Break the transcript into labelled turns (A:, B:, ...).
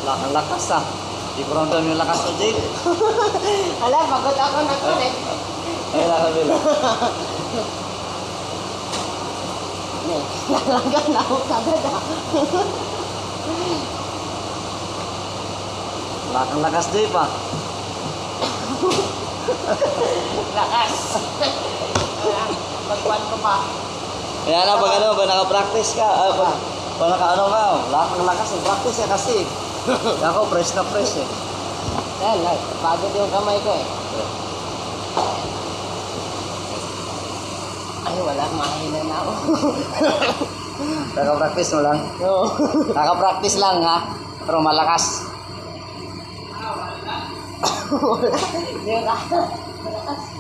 A: Ang lakas ah. Di ko ramdam yung lakas ko, Jake.
B: Ala, pagod ako na to eh.
A: Ay, nakabila.
B: Nalanggan na ako kagad ah.
A: Ang lakas, Jake pa.
B: Lakas. Pagkuhan ko pa.
A: Kaya na, pag ano, pag nakapractice ka, pag naka-ano ka, ang lakas, practice ka kasi. Ako, press na press eh.
B: Yan, pagod yung kamay ko eh. Ay, wala, mahina na ako.
A: Nakapractice mo lang.
B: Oo.
A: Nakapractice lang ha, pero malakas.
B: Wala. Hindi ka. Malakas.